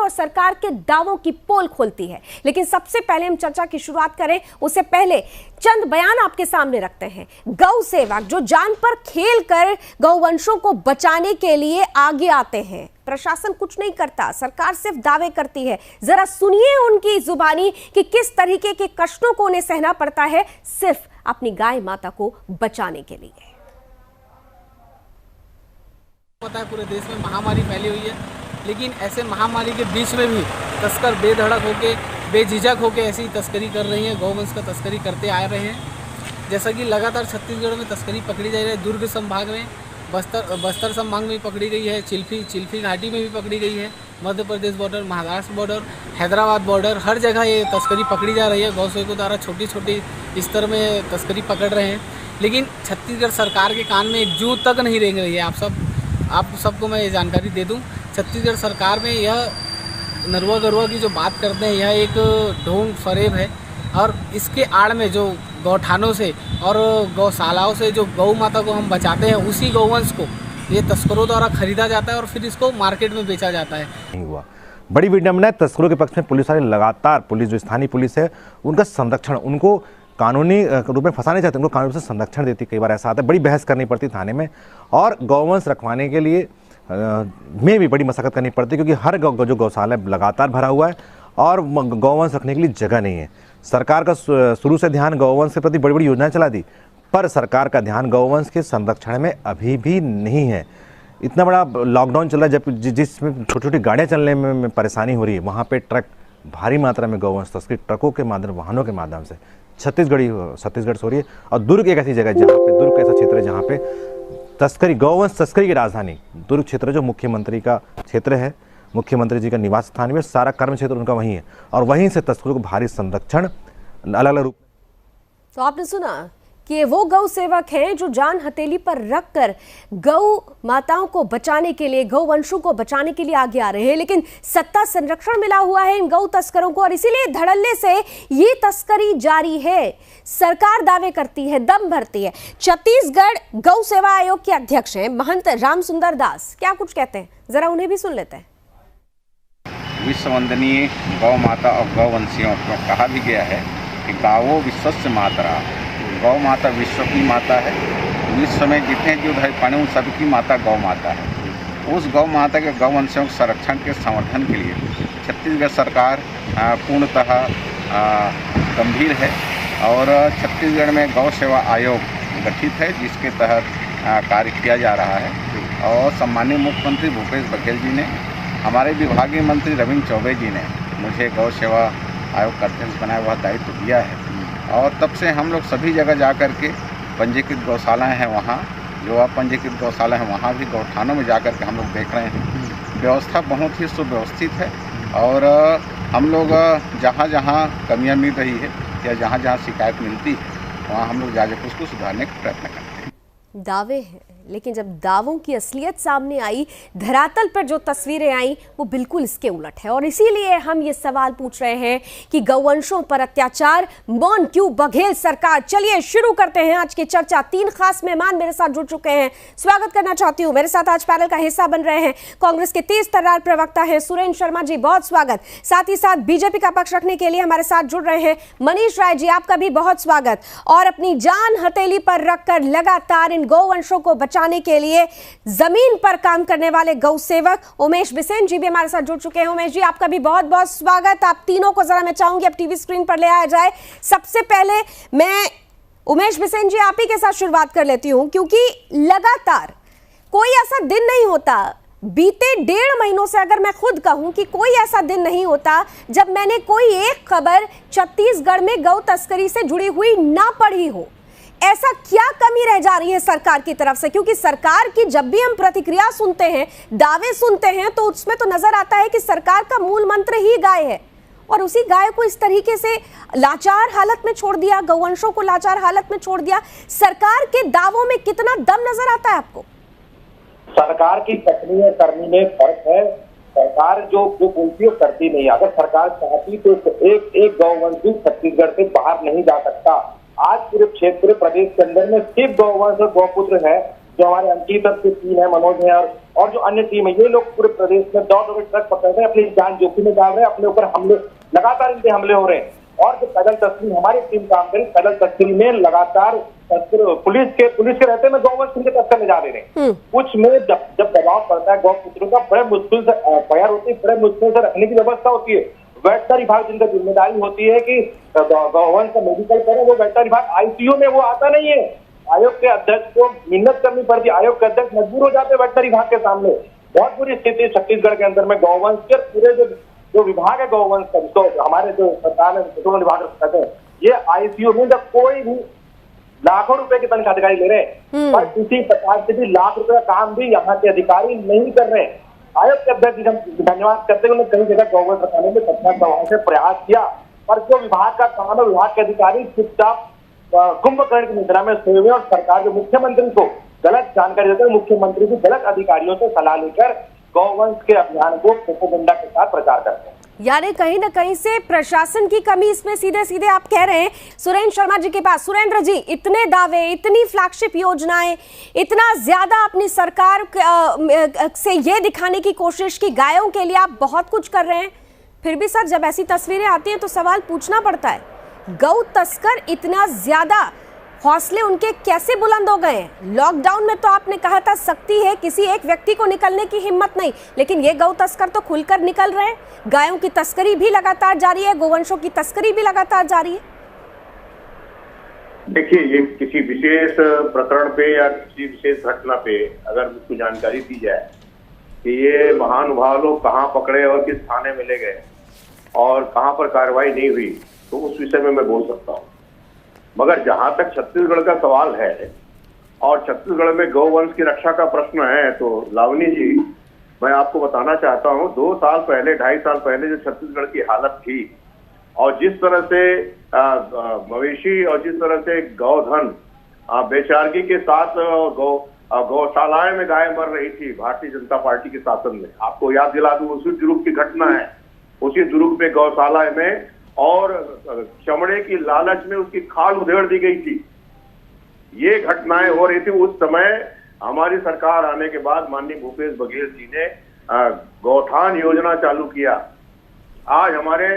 और सरकार के दावों की पोल खोलती है। लेकिन सबसे पहले हम चर्चा की शुरुआत करें उससे पहले चंद बयान आपके सामने रखते हैं। गौ सेवक जो जान पर खेल कर गौवंशों को बचाने के लिए आगे आते हैं। प्रशासन कुछ नहीं करता, सरकार सिर्फ दावे करती है। जरा सुनिए उनकी जुबानी कि किस तरीके के कष्टों को उन्हें सहना पड़ता है सिर्फ अपनी गाय माता को बचाने के लिए। पता है पूरे देश में महामारी फैली हुई है, लेकिन ऐसे महामारी के बीच में भी तस्कर बेधड़क होके बेझिझक होके ऐसी तस्करी कर रही हैं, गौवंश का तस्करी करते आ रहे हैं। जैसा कि लगातार छत्तीसगढ़ में तस्करी पकड़ी जा रही है। दुर्ग संभाग में, बस्तर संभाग में भी पकड़ी गई है, चिल्फी घाटी में भी पकड़ी गई है, Madhya Pradesh border, Maharashtra border, Hyderabad border, हर जगह ये तस्करी पकड़ी जा रही है। गौ सेवकों द्वारा छोटी छोटी स्तर में तस्करी पकड़ रहे हैं, लेकिन छत्तीसगढ़ सरकार के कान में एक जू तक नहीं रेंग रही है। आप सबको मैं ये जानकारी दे दूं, छत्तीसगढ़ सरकार में यह नरवा गरुआ की जो बात करते हैं यह एक ढोंग फरेब है, और इसके आड़ में जो गौठानों से और गौशालाओं से जो गौ माता को हम बचाते हैं उसी गौवंश को ये तस्करों द्वारा खरीदा जाता है और फिर इसको मार्केट में बेचा जाता है। नहीं हुआ। बड़ी विडंबना, तस्करों के पक्ष में पुलिस वाले लगातार, पुलिस जो स्थानीय पुलिस है उनका संरक्षण, उनको कानूनी रूप में फंसाने चाहते हैं, उनको कानून से संरक्षण देती। कई बार ऐसा आता है, बड़ी बहस करनी पड़ती थाने में, और गौवंश रखवाने के लिए में भी बड़ी मशक्कत करनी पड़ती, क्योंकि हर जो गौशाला लगातार भरा हुआ है और गौवंश रखने के लिए जगह नहीं है। सरकार का शुरू से ध्यान गौवंश के प्रति बड़ी बड़ी योजनाएं चला दी, पर सरकार का ध्यान गौवंश के संरक्षण में अभी भी नहीं है। इतना बड़ा लॉकडाउन चल रहा है, जब जिसमें छोटी छोटी गाड़ियाँ चलने में परेशानी हो रही है, वहाँ पे ट्रक भारी मात्रा में गौवंश तस्करी ट्रकों के माध्यम, वाहनों के माध्यम से छत्तीसगढ़ से हो रही है। और दुर्ग एक ऐसी जगह जहाँ पे, दुर्ग ऐसा क्षेत्र है जहाँ पे तस्करी, गौवंश तस्करी की राजधानी दुर्ग क्षेत्र जो मुख्यमंत्री का क्षेत्र है, मुख्यमंत्री जी का निवास स्थान भी, सारा कर्म क्षेत्र उनका वहीं है, और वहीं से तस्करों को भारी संरक्षण अलग अलग रूप। तो आपने सुना कि वो गौ सेवक हैं जो जान हथेली पर रखकर गौ माताओं को बचाने के लिए, गौ वंशों को बचाने के लिए आगे आ रहे हैं। लेकिन सत्ता संरक्षण मिला हुआ है इन गौ तस्करों को, और इसीलिए धड़ल्ले से ये तस्करी जारी है। सरकार दावे करती है, दम भरती है। छत्तीसगढ़ गौ सेवा आयोग के अध्यक्ष हैं महंत राम सुंदर दास, क्या कुछ कहते हैं, जरा उन्हें भी सुन लेते हैं। विश्व वंदनीय गौ माता और गौवंशियों को कहा भी गया है कि गावो विश्वस्य मातरा, गौ माता विश्व की माता है। विश्व में जितने जो प्राणी उन सभी की माता गौ माता है। उस गौ माता के गौवंशियों के संरक्षण के संवर्धन के लिए छत्तीसगढ़ सरकार पूर्णतः गंभीर है, और छत्तीसगढ़ में गौ सेवा आयोग गठित है, जिसके तहत कार्य किया जा रहा है। और सम्माननीय मुख्यमंत्री भूपेश बघेल जी ने, हमारे विभागीय मंत्री रविंद्र चौबे जी ने मुझे गौ सेवा आयोग का अध्यक्ष बनाया हुआ दायित्व दिया है, और तब से हम लोग सभी जगह जा कर के पंजीकृत गौशालाएँ हैं वहाँ, जो अपंजीकृत गौशाला हैं वहाँ भी गौठानों में जा कर के हम लोग देख रहे हैं। व्यवस्था बहुत ही सुव्यवस्थित है, और हम लोग जहाँ जहाँ कमियाँ मिल रही है या जहाँ जहाँ शिकायत मिलती है वहाँ हम लोग जाकर उसको सुधारने का प्रयत्न करते हैं। दावे हैं, लेकिन जब दावों की असलियत सामने आई, धरातल पर जो तस्वीरें आई वो बिल्कुल इसके उलट है। और इसीलिए हम ये सवाल पूछ रहे हैं कि गौवंशों पर अत्याचार मौन क्यों बघेल सरकार। चलिए शुरू करते हैं आज की चर्चा। 3 खास मेहमान मेरे साथ जुड़ चुके हैं, स्वागत करना चाहती हूँ। मेरे साथ आज पैनल का हिस्सा बन रहे हैं कांग्रेस के तेज तर्रार प्रवक्ता हैं सुरेंद्र शर्मा जी, बहुत स्वागत। साथ ही साथ बीजेपी का पक्ष रखने के लिए हमारे साथ जुड़ रहे हैं मनीष राय जी, आपका भी बहुत स्वागत। और अपनी जान हथेली पर रखकर लगातार इन गौवंशों को बचाने के लिए जमीन पर काम करने वाले गौ सेवक उमेश बिसेन जी भी हमारे साथ जुड़ चुके हैं। उमेश जी, आपका भी बहुत बहुत स्वागत। आप तीनों को जरा मैं चाहूंगी अब टीवी स्क्रीन पर ले आया जाए। सबसे पहले मैं उमेश बिसेन जी आप ही के साथ शुरुआत कर लेती हूं, क्योंकि लगातार कोई ऐसा दिन नहीं होता, बीते 1.5 महीनों से अगर मैं खुद कहूं कि कोई ऐसा दिन नहीं होता जब मैंने कोई एक खबर छत्तीसगढ़ में गौ तस्करी से जुड़ी हुई ना पढ़ी हो। ऐसा क्या कमी रह जा रही है सरकार की तरफ से? क्योंकि सरकार की जब भी हम प्रतिक्रिया सुनते हैं, दावे सुनते हैं, तो उसमें तो नजर आता है कि सरकार का मूल मंत्र ही गाय है, और उसी गाय को इस तरीके से लाचार हालत में छोड़ दिया, गौवंशों को लाचार हालत में छोड़ दिया। सरकार के दावों में कितना दम नजर आता है आपको? सरकार की कथनी और करनी में फर्क है। सरकार जो बोलती है करती नहीं। अगर सरकार चाहती तो एक गौवंश छत्तीसगढ़ से बाहर नहीं जा सकता। आज पूरे क्षेत्र प्रदेश के अंदर में सिर्फ गौवंश और गौपुत्र है जो हमारे अंकित की टीम है, मनोज है और जो अन्य टीम है, ये लोग पूरे प्रदेश में दौड़ ट्रक पकड़ रहे हैं, अपनी जान जोखिम में डाल रहे हैं, अपने ऊपर हमले लगातार इन पे हमले हो रहे हैं। और जो पैदल तस्करी हमारी टीम काम करी, पैदल तस्करी में लगातार पुलिस के रहते में गौवंश के तस्कर ले जा रहे हैं। कुछ में जब दबाव पड़ता है गौ पुत्रों का, बड़े मुश्किल से तैयार होती है, बड़े मुश्किल से रखने की व्यवस्था होती है। वेटनरी विभाग जिनका जिम्मेदारी होती है कि गौवंश का मेडिकल करें, वो वेटनरी विभाग आईसीयू में वो आता नहीं है। आयोग के अध्यक्ष को मिन्नत करनी पड़ती है, आयोग के अध्यक्ष मजबूर हो जाते हैं वेटनरी विभाग के सामने। बहुत बुरी स्थिति छत्तीसगढ़ के अंदर में गौवंश के पूरे जो विभाग है गौवंश का, तो हमारे जो सरकार है विभाग कहते हैं, ये आईसीयू में जब कोई भी लाखों रुपए की तनख्वाह अधिकारी ले रहे हैं, पर किसी प्रकार से भी लाख रुपए का काम भी यहाँ के अधिकारी नहीं कर रहे हैं। आयोग के अध्यक्ष हम धन्यवाद करते हैं, उन्होंने कई जगह गौवंश रखाने में तत्काल से प्रयास किया, पर जो विभाग का काम है, विभाग के अधिकारी चुपचाप कुंभकर्ण की निद्रा में सोए हुए और सरकार के मुख्यमंत्री को गलत जानकारी देते, मुख्यमंत्री भी गलत अधिकारियों से सलाह लेकर गौवंश के अभियान को प्रोपेगेंडा के साथ प्रचार करते हैं। यानी कहीं ना कहीं से प्रशासन की कमी इसमें सीधे सीधे आप कह रहे हैं। सुरेंद्र शर्मा जी के पास। सुरेंद्र जी, इतने दावे, इतनी फ्लैगशिप योजनाएं, इतना ज्यादा अपनी सरकार से ये दिखाने की कोशिश की गायों के लिए आप बहुत कुछ कर रहे हैं, फिर भी सर जब ऐसी तस्वीरें आती हैं तो सवाल पूछना पड़ता है, गौ तस्कर इतना ज्यादा हौसले उनके कैसे बुलंद हो गए? लॉकडाउन में तो आपने कहा था सख्ती है, किसी एक व्यक्ति को निकलने की हिम्मत नहीं, लेकिन ये गौ तस्कर तो खुलकर निकल रहे हैं। गायों की तस्करी भी लगातार जारी है, गोवंशों की तस्करी भी लगातार जारी है। देखिए, ये किसी विशेष प्रकरण पे या किसी विशेष घटना पे अगर मुझको जानकारी दी जाए कि ये महानुभाव लोग कहाँ पकड़े और किस थाने में ले गए और कहाँ पर कार्रवाई नहीं हुई, तो उस विषय में मैं बोल सकता हूँ। मगर जहां तक छत्तीसगढ़ का सवाल है और छत्तीसगढ़ में गौवंश की रक्षा का प्रश्न है, तो लावनी जी, मैं आपको बताना चाहता हूं, 2 साल पहले, 2.5 साल पहले जो छत्तीसगढ़ की हालत थी और जिस तरह से मवेशी और जिस तरह से गौधन बेचारगी के साथ गौशालाएं में गाय मर रही थी भारतीय जनता पार्टी के शासन में, आपको याद दिला दूं, उसी दुर्ग की घटना है। उसी दुर्ग में गौशाला में और चमड़े की लालच में उसकी खाल उधेड़ दी गई थी। ये घटनाएं हो रही थी। उस समय हमारी सरकार आने के बाद माननीय भूपेश बघेल जी ने गौठान योजना चालू किया। आज हमारे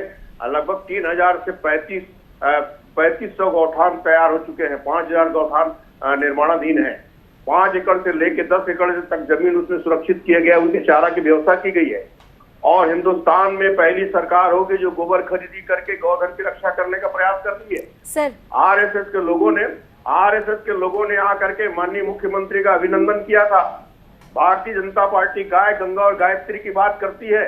लगभग 3000 से 3500 गौठान तैयार हो चुके हैं। 5000 गौठान निर्माणाधीन है। 5 एकड़ से लेकर 10 एकड़ तक जमीन उसमें सुरक्षित किया गया, उनके चारा की व्यवस्था की गई है। और हिंदुस्तान में पहली सरकार होगी जो गोबर खरीदी करके गौधन की रक्षा करने का प्रयास कर रही है। सर, आरएसएस के लोगों ने आकर के माननीय मुख्यमंत्री का अभिनंदन किया था। भारतीय जनता पार्टी गाय, गंगा और गायत्री की बात करती है,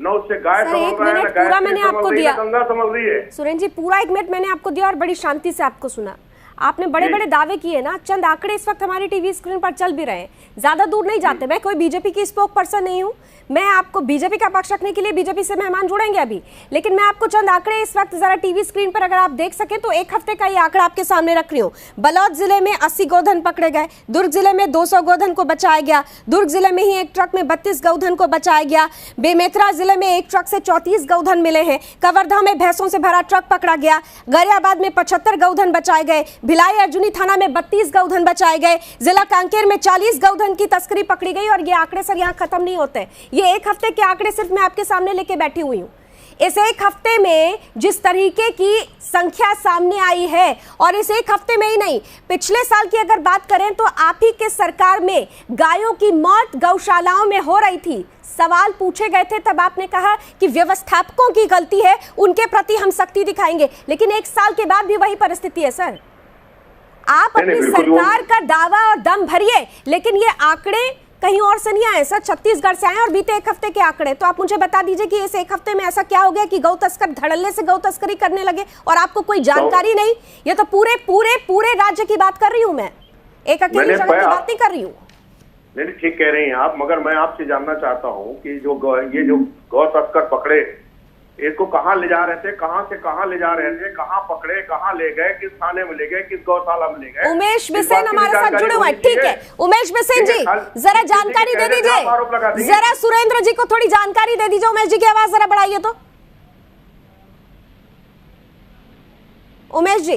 न उससे गाय समझ रहा है, न गायत्री समझ रही है, गंगा समझ रही है। सुरेंद्र जी, पूरा 1 मिनट मैंने आपको दिया और बड़ी शांति से आपको सुना। आपने बड़े बड़े दावे किए ना, चंद आंकड़े इस वक्त हमारी टीवी स्क्रीन पर चल भी रहे हैं, ज्यादा दूर नहीं जाते। मैं कोई बीजेपी की स्पोक पर्सन नहीं हूं, मैं आपको बीजेपी का पक्ष रखने के लिए बीजेपी से मेहमान जुड़ेंगे अभी, लेकिन मैं आपको चंद आंकड़े इस वक्त जरा टीवी स्क्रीन पर अगर आप देख सके तो 1 हफ्ते का ये आंकड़ा आपके सामने रख रही हूँ। बलौद जिले में 80 गौधन पकड़े गए, दुर्ग जिले में 200 गौधन को बचाया गया, दुर्ग जिले में ही एक ट्रक में 32 गौधन को बचाया गया, बेमेतरा जिले में एक ट्रक से 34 गौधन मिले हैं, कवर्धा में भैंसों से भरा ट्रक पकड़ा गया, गरियाबाद में 75 गौधन बचाए गए, भिलाई अर्जुनी थाना में 32 गौधन बचाए गए, जिला कांकेर में 40 गौधन की तस्करी पकड़ी गई। और ये आंकड़े सर यहाँ खत्म नहीं होते, ये 1 हफ्ते के आंकड़े सिर्फ मैं आपके सामने लेके बैठी हुई हूँ। इस 1 हफ्ते में जिस तरीके की संख्या सामने आई है, और इस 1 हफ्ते में ही नहीं, पिछले साल की अगर बात करें तो आप ही के सरकार में गायों की मौत गौशालाओं में हो रही थी। सवाल पूछे गए थे तब आपने कहा कि व्यवस्थापकों की गलती है, उनके प्रति हम सख्ती दिखाएंगे, लेकिन 1 साल के बाद भी वही परिस्थिति है सर। आप अपनी सरकार का दावा और दम भरिए, लेकिन ये आंकड़े कहीं और से नहीं आए सर, छत्तीसगढ़ से आए और बीते 1 हफ्ते के आंकड़े। तो आप मुझे बता दीजिए कि इस 1 हफ्ते में ऐसा क्या हो गया कि गौ तस्कर धड़ल्ले से गौ तस्करी करने लगे और आपको कोई जानकारी नहीं? ये तो पूरे राज्य की बात कर रही हूँ मैं, एक अकेली जगह की बात नहीं कर रही हूँ। नहीं, ठीक कह रही हैं आप, मगर मैं आपसे जानना चाहता हूँ कि ये जो गौ तस्कर पकड़े, इसको कहाँ ले जा रहे थे, कहाँ से कहाँ ले जा रहे थे, कहाँ पकड़े, कहाँ ले गए, किस थाने में ले गए, किस गौशाला में ले गए? उमेश बिसेन हमारे साथ जुड़े हुए हैं। ठीक है उमेश बिसेन जी, जरा जानकारी दे दीजिए, जरा सुरेंद्र जी को थोड़ी जानकारी दे दीजिए। उमेश जी की आवाज जरा बढ़ाइए तो। उमेश जी,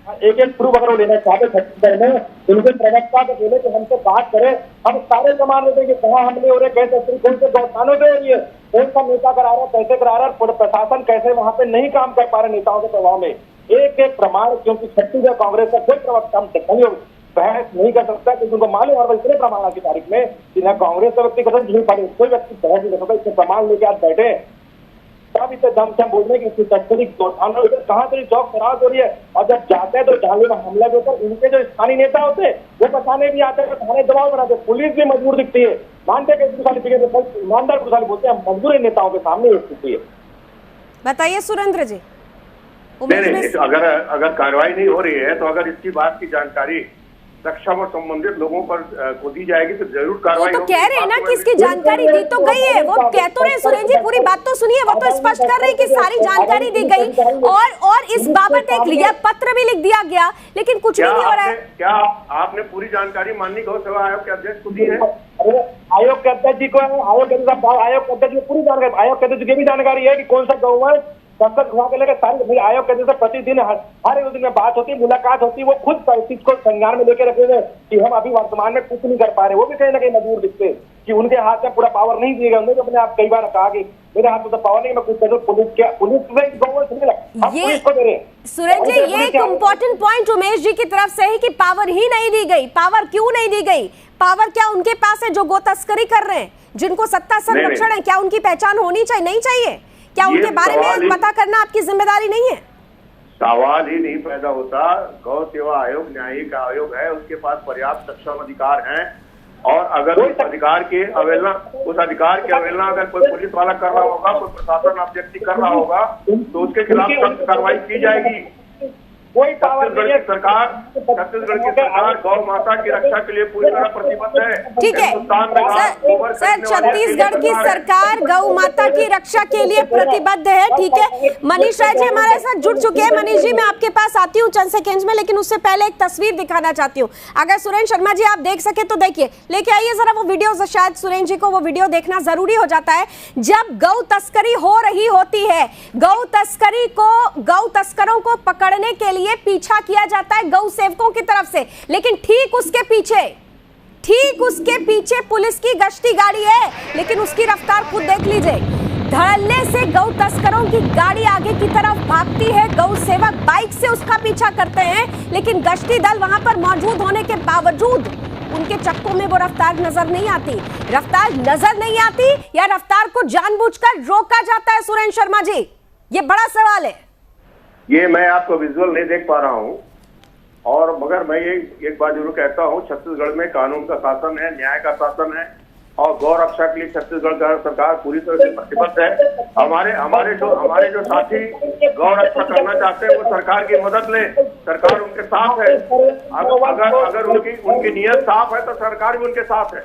एक एक प्रूफ अगर वो लेना चाहते छत्तीसगढ़ में, उनके प्रवक्ता को बोले कि हमसे बात करें, हम सारे प्रमाण देते कि कहाँ हमले हो रहे, कैसे कौन से गौठानों पे हो रही है, कौन सा नेता करा रहा है, कैसे करा रहा है, प्रशासन कैसे वहाँ पे नहीं काम कर पा रहे नेताओं के प्रभाव में। एक एक प्रमाण, क्योंकि छत्तीसगढ़ कांग्रेस का कोई प्रवक्ता बहस नहीं कर सकता, क्योंकि उनको मालूम और इतने प्रमाण की तारीख में कि न कांग्रेस का व्यक्ति कसम झूठ पड़े, कोई व्यक्ति बहस नहीं कर सकता। इससे प्रमाण लेके आज बैठे तब इसे दम से हम बोल रहे हैं कि तस्करी कहाँ से चौक खराब हो रही है। और जब जाते हैं तो झाले में हमला के ऊपर उनके जो स्थानीय नेता होते हैं वो बताने भी आते हैं, थाने दबाव बनाते, पुलिस भी मजबूर दिखती है, मानते ईमानदार पुलिस बोलते हैं, मजबूर नेताओं के सामने स्थिति है। बताइए सुरेंद्र जी। नहीं, अगर कार्रवाई नहीं हो रही है तो अगर इसकी बात की जानकारी सक्षम और संबंधित लोगों पर को दी जाएगी तो जरूर कार्रवाई तो कह रहे हैं ना कि इसकी जानकारी दी तो गई है, वो कह तो रहे सुरेंद्र जी, पूरी बात तो सुनिए, वो तो स्पष्ट कर रहे हैं कि सारी जानकारी दी गई और इस बाबत एक पत्र भी लिख दिया गया, लेकिन कुछ भी नहीं हो रहा है। क्या आपने पूरी जानकारी माननीय गौ सेवा आयोग के अध्यक्ष को दी है? आयोग के अध्यक्ष जी को, आयोग के अध्यक्ष को पूरी जानकारी, आयोग के अध्यक्ष की भी जानकारी है कि कौन सा गौ के लेकर सारी आयोग के जैसे प्रतिदिन हर एक दिन में बात होती है, मुलाकात होती है, वो खुद चीज को संज्ञान में लेकर रखे हुए कि हम अभी वर्तमान में कुछ नहीं कर पा रहे, वो भी कहीं ना कहीं मजबूर दिखते कि उनके हाथ में पूरा पावर नहीं दिएगा। उन्होंने अपने आप कई बार कहा कि मेरे हाथ में तो पावर नहीं, मैं कुछ करूँ, पुलिस को दे रहे। सुरेंद्र जी, ये एक इम्पोर्टेंट पॉइंट उमेश जी की तरफ से है कि पावर ही नहीं दी गई। पावर क्यों नहीं दी गई? पावर क्या उनके पास है जो गो तस्करी कर रहे हैं, जिनको सत्ता संरक्षण है, क्या उनकी पहचान होनी चाहिए, नहीं चाहिए? क्या उनके बारे में पता करना आपकी जिम्मेदारी नहीं है? सवाल ही नहीं पैदा होता। गौ सेवा आयोग न्यायिक आयोग है, उसके पास पर्याप्त सक्षम अधिकार हैं, और अगर उस अधिकार की अवहेलना अगर कोई पुलिस वाला कर रहा होगा, कोई प्रशासन अभ्यर्थी कर रहा होगा तो उसके खिलाफ सख्त कार्रवाई की जाएगी। कोई छत्तीसगढ़ की सरकार गौ माता की रक्षा के लिए पूरी तरह प्रतिबद्ध है। ठीक है सर, छत्तीसगढ़ की सरकार गौ माता की रक्षा के लिए प्रतिबद्ध है, ठीक है। मनीष राय जी हमारे साथ जुड़ चुके हैं। मनीष जी, मैं आपके पास आती हूँ चंद सेकेंड्स में, लेकिन उससे पहले एक तस्वीर दिखाना चाहती हूँ। अगर सुरेंद्र शर्मा जी आप देख सके तो देखिए, लेके आइए जरा वो वीडियो, शायद सुरेंद्र जी को वो वीडियो देखना जरूरी हो जाता है। जब गौ तस्करी हो रही होती है, गौ तस्करों को पकड़ने के लिए पीछा किया जाता है गौ सेवकों की तरफ से, लेकिन ठीक उसके पीछे पुलिस की गश्ती गाड़ी है, लेकिन उसकी रफ्तार खुद देख लीजिए। धड़ल्ले से गौ तस्करों की गाड़ी आगे की तरफ भागती है, गौ सेवक बाइक से उसका पीछा करते हैं, लेकिन गश्ती दल वहां पर मौजूद होने के बावजूद उनके चक्कों में वो रफ्तार नजर नहीं आती या रफ्तार को जानबूझकर रोका जाता है? सुरेंद्र शर्मा जी, ये बड़ा सवाल है। ये मैं आपको विजुअल नहीं देख पा रहा हूँ, और मगर मैं ये एक बात जरूर कहता हूँ, छत्तीसगढ़ में कानून का शासन है, न्याय का शासन है, और गौ रक्षा के लिए छत्तीसगढ़ का सरकार पूरी तरह से प्रतिबद्ध है। हमारे जो साथी गौ रक्षा करना चाहते हैं वो सरकार की मदद लें, सरकार उनके साथ है। अगर उनकी नीयत साफ है तो सरकार भी उनके साथ है।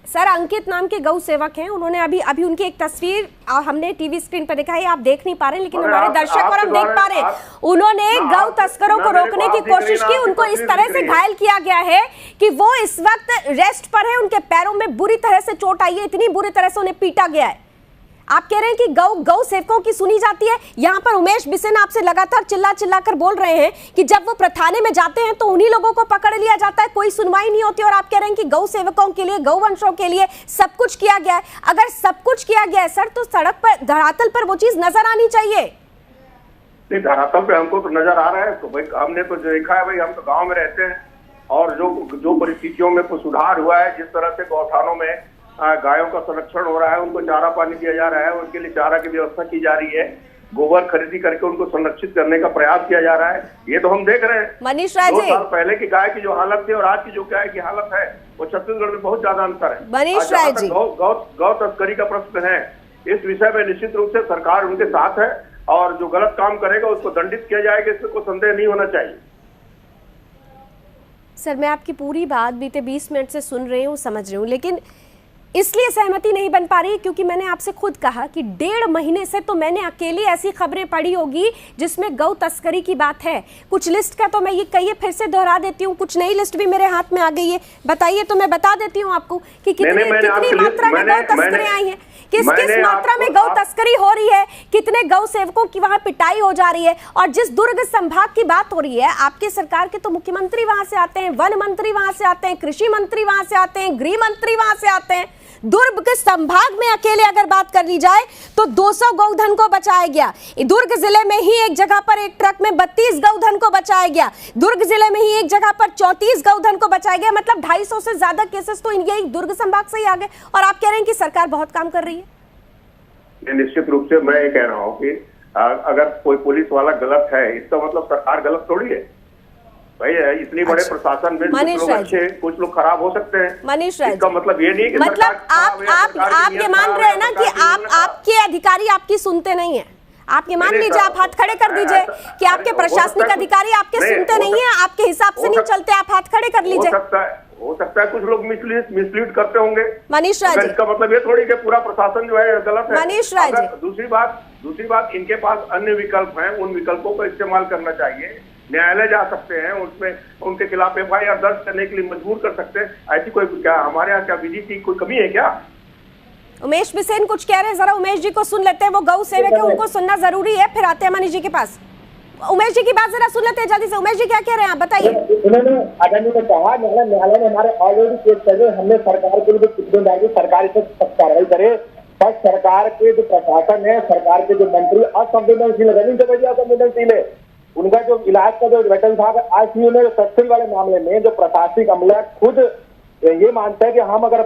सर अंकित नाम के गौ सेवक हैं, उन्होंने अभी उनकी एक तस्वीर हमने टीवी स्क्रीन पर दिखाई, आप देख नहीं पा रहे, लेकिन हमारे दर्शक और हम देख पा रहे हैं। उन्होंने गौ तस्करों को रोकने की कोशिश की, उनको इस तरह से घायल किया गया है कि वो इस वक्त रेस्ट पर है, उनके पैरों में बुरी तरह से चोट आई है, इतनी बुरी तरह से उन्हें पीटा गया है। आप कह रहे हैं कि गौ सेवकों की सुनी जाती है। यहाँ पर उमेश बिसेन आपसे लगातार चिल्ला कर बोल रहे हैं कि जब वो प्रथाने में जाते हैं तो उन्हीं लोगों को पकड़ लिया जाता है, कोई सुनवाई नहीं होती, और आप कह रहे हैं कि गौ सेवकों के लिए, गौवंशों के लिए सब कुछ किया गया है। अगर सब कुछ किया गया है सर, तो सड़क पर, धरातल पर वो चीज नजर आनी चाहिए। नहीं, धरातल पे हमको तो नजर आ रहा है, तो भाई हमने तो देखा है, भाई हम तो गाँव में रहते हैं, और जो परिस्थितियों में सुधार हुआ है, जिस तरह से गौठानों में गायों का संरक्षण हो रहा है, उनको चारा पानी दिया जा रहा है, उनके लिए चारा की व्यवस्था की जा रही है, गोबर खरीदी करके उनको संरक्षित करने का प्रयास किया जा रहा है, ये तो हम देख रहे हैं। मनीष राय जी, 2 साल पहले की गाय की जो हालत थी और आज की जो गाय की हालत है, वो छत्तीसगढ़ में बहुत ज्यादा अंतर है। मनीष राय जी, गौ तस्करी का प्रश्न है, इस विषय में निश्चित रूप से सरकार उनके साथ है, और जो गलत काम करेगा उसको दंडित किया जाएगा, इसमें कोई संदेह नहीं होना चाहिए। सर मैं आपकी पूरी बात बीते 20 मिनट से सुन रही हूँ, समझ रही हूँ, लेकिन इसलिए सहमति नहीं बन पा रही क्योंकि मैंने आपसे खुद कहा कि 1.5 महीने से तो मैंने अकेली ऐसी खबरें पढ़ी होगी जिसमें गौ तस्करी की बात है। कुछ लिस्ट का तो मैं ये कहिए फिर से दोहरा देती हूँ, कुछ नई लिस्ट भी मेरे हाथ में आ गई है, बताइए तो मैं बता देती हूँ आपको कि कितनी मात्रा में गौ तस्करी आई है। किस मात्रा में गौ तस्करी हो रही है, कितने गौ सेवकों की वहां पिटाई हो जा रही है। और जिस दुर्ग संभाग की बात हो रही है, आपके सरकार के तो मुख्यमंत्री वहां से आते हैं, वन मंत्री वहां से आते हैं, कृषि मंत्री वहां से आते हैं, गृह मंत्री वहां से आते हैं। दुर्ग के संभाग में अकेले अगर बात कर ली जाए तो 200 गौधन को बचाया गया। दुर्ग जिले में ही एक जगह पर एक ट्रक में 32 गौधन को बचाया गया। दुर्ग जिले में ही एक जगह पर 34 गौधन को बचाया गया। मतलब 250 से ज्यादा केसेस तो यही दुर्ग संभाग से ही आ गए। और आप कह रहे हैं कि सरकार बहुत काम कर रही है। निश्चित रूप से मैं ये कह रहा हूँ कि अगर कोई पुलिस वाला गलत है, इसका मतलब सरकार गलत थोड़ी है भाई। इतनी बड़े प्रशासन में कुछ लोग अच्छे, कुछ लोग खराब हो सकते हैं। मनीष राय, इसका मतलब ये नहीं कि मतलब आप ये मान रहे हैं ना कि आपके अधिकारी आपकी सुनते नहीं है। आप ये मान लीजिए, आप हाथ खड़े कर दीजिए कि आपके प्रशासनिक अधिकारी आपके सुनते नहीं है, आपके हिसाब से नहीं चलते। आप हाथ खड़े कर लीजिए। हो सकता है कुछ लोग मिसलीड करते होंगे मनीष राय जी। इसका मतलब ये थोड़ी कि पूरा प्रशासन जो है गलत है। मनीष राय जी, दूसरी बात इनके पास अन्य विकल्प हैं, उन विकल्पों का इस्तेमाल करना चाहिए। न्यायालय जा सकते हैं, उसमें उनके खिलाफ FIR दर्ज करने के लिए मजबूर कर सकते हैं। ऐसी कोई क्या हमारे यहाँ क्या विधि की कोई कमी है क्या? उमेश बिसेन कुछ कह रहे हैं, जरा उमेश जी को सुन लेते हैं। वो गौ सेवक है, उनको सुनना जरूरी है, फिर आते हैं मनीष जी के पास। उमेश जी की बात जरा सुन लेते हैं जल्दी से। उमेश जी क्या कह रहे हैं, आप बताइए। उन्होंने आगामी में कहा, न्यायालय ने हमारे ऑलरेडी केस कर रहे, हमने सरकार के लिए कितने जाएगी, सरकार इसे सख्त कार्रवाई करे। पर सरकार के जो प्रशासन है, सरकार के जो मंत्री असंवेदनशील है, असंवेदनशील है। उनका जो इलाज का जो वेतन था, ICU में तस्करी वाले मामले में जो प्रशासनिक अमला खुद ये मानता है कि हम अगर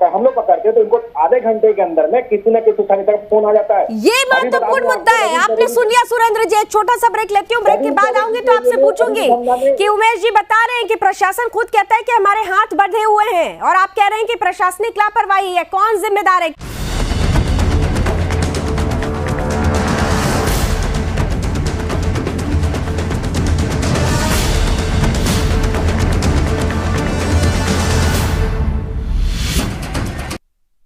हम लोग पकड़ते तो इनको आधे घंटे के अंदर में किसी न किसी थाने तक फोन आ जाता है। ये महत्वपूर्ण मुद्दा है, आपने सुन लिया सुरेंद्र जी। एक छोटा सा ब्रेक लेती हूँ, ब्रेक के बाद आऊंगी तो आपसे पूछूंगी कि उमेश जी बता रहे हैं कि प्रशासन खुद कहता है कि हमारे हाथ बढ़े हुए हैं, और आप कह रहे हैं कि प्रशासनिक लापरवाही है। कौन जिम्मेदार है?